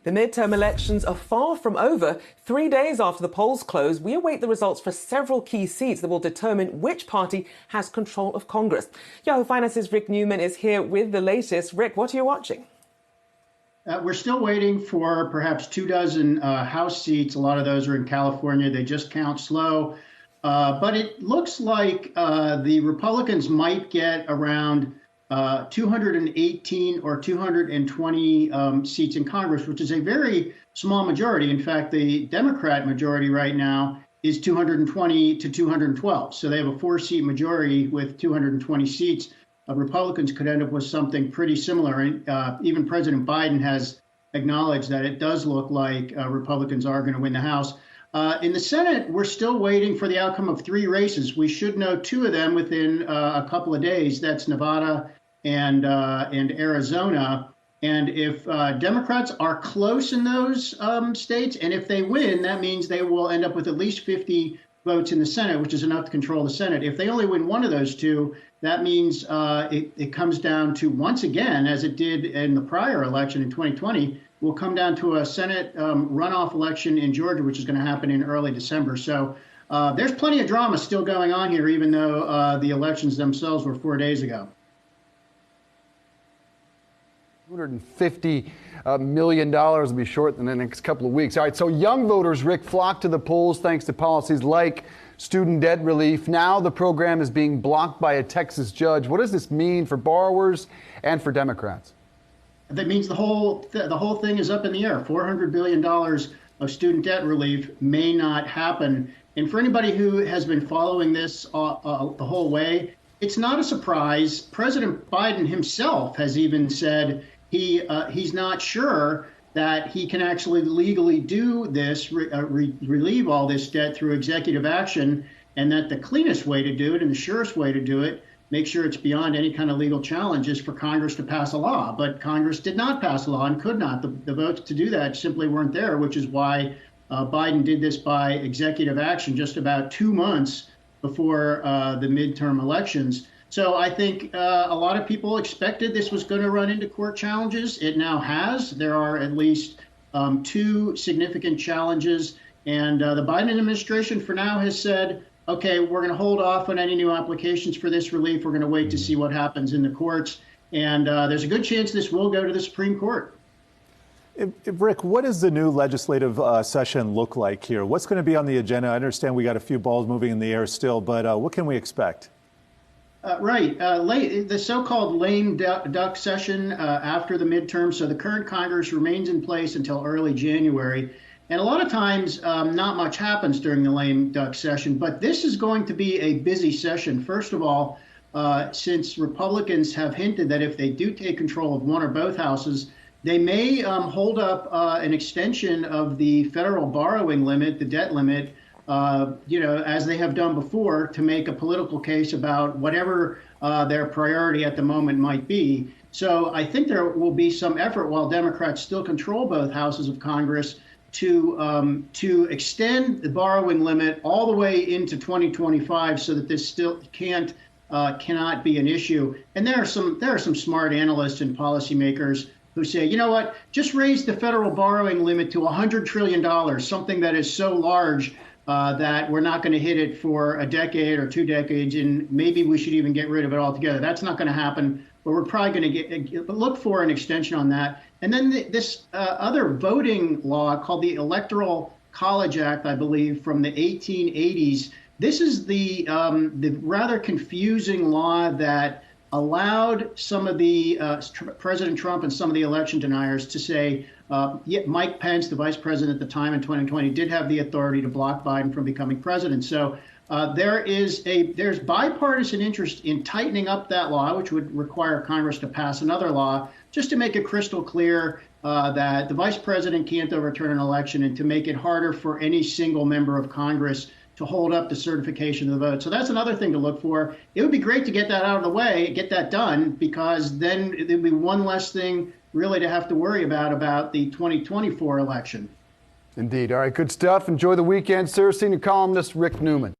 The midterm elections are far from over. 3 days after the polls close, we await the results for several key seats that will determine which party has control of Congress. Yahoo Finance's Rick Newman is here with the latest. Rick, what are you watching? We're still waiting for perhaps 24 House seats. A lot of those are in California. They just count slow. But it looks like the Republicans might get around 218 or 220 seats in Congress, which is a very small majority. In fact, the Democrat majority right now is 220 to 212. So they have a 4-seat majority with 220 seats. Republicans could end up with something pretty similar. And even President Biden has acknowledged that it does look like Republicans are going to win the House. In the Senate, we're still waiting for the outcome of 3 races. We should know 2 of them within a couple of days. That's Nevada and Arizona. And if Democrats are close in those states, and if they win, that means they will end up with at least 50 votes in the Senate, which is enough to control the Senate. If they only win one of those 2, that means it comes down to, once again, as it did in the prior election in 2020, will come down to a Senate runoff election in Georgia, which is going to happen in early December. So there's plenty of drama still going on here, even though the elections themselves were 4 days ago. $250 million will be short in the next couple of weeks. All right, so young voters, Rick, flock to the polls thanks to policies like student debt relief. Now the program is being blocked by a Texas judge. What does this mean for borrowers and for Democrats? That means the whole thing is up in the air. $400 billion of student debt relief may not happen. And for anybody who has been following this the whole way, it's not a surprise. President Biden himself has even said he's not sure that he can actually legally do this, relieve all this debt through executive action, and that the cleanest way to do it and the surest way to do it, make sure it's beyond any kind of legal challenge, is for Congress to pass a law. But Congress did not pass a law and could not. The votes to do that simply weren't there, which is why Biden did this by executive action just about 2 months before the midterm elections. So I think a lot of people expected this was going to run into court challenges. It now has. There are at least 2 significant challenges. And the Biden administration for now has said, OK, we're going to hold off on any new applications for this relief. We're going to wait to see what happens in the courts. And there's a good chance this will go to the Supreme Court. Rick, what does the new legislative session look like here? What's going to be on the agenda? I understand we got a few balls moving in the air still, but what can we expect? The so-called lame duck session after the midterm. So the current Congress remains in place until early January. And a lot of times, not much happens during the lame duck session. But this is going to be a busy session. First of all, since Republicans have hinted that if they do take control of one or both houses, they may hold up an extension of the federal borrowing limit, the debt limit, as they have done before, to make a political case about whatever their priority at the moment might be. So I think there will be some effort, while Democrats still control both houses of Congress, to extend the borrowing limit all the way into 2025, so that this still cannot be an issue. And there are some smart analysts and policymakers who say, you know what, just raise the federal borrowing limit to $100 trillion, something that is so large that we're not going to hit it for a decade or 2 decades, and maybe we should even get rid of it altogether. That's not going to happen, but we're probably going to look for an extension on that. And then this other voting law called the Electoral College Act, I believe, from the 1880s. This is the rather confusing law that allowed some of the President Trump and some of the election deniers to say, Mike Pence, the vice president at the time in 2020, did have the authority to block Biden from becoming president. So there's bipartisan interest in tightening up that law, which would require Congress to pass another law, just to make it crystal clear that the vice president can't overturn an election, and to make it harder for any single member of Congress to hold up the certification of the vote. So that's another thing to look for. It would be great to get that out of the way, get that done, because then there'd be one less thing really to have to worry about the 2024 election. Indeed. All right, good stuff. Enjoy the weekend, sir. Senior columnist Rick Newman.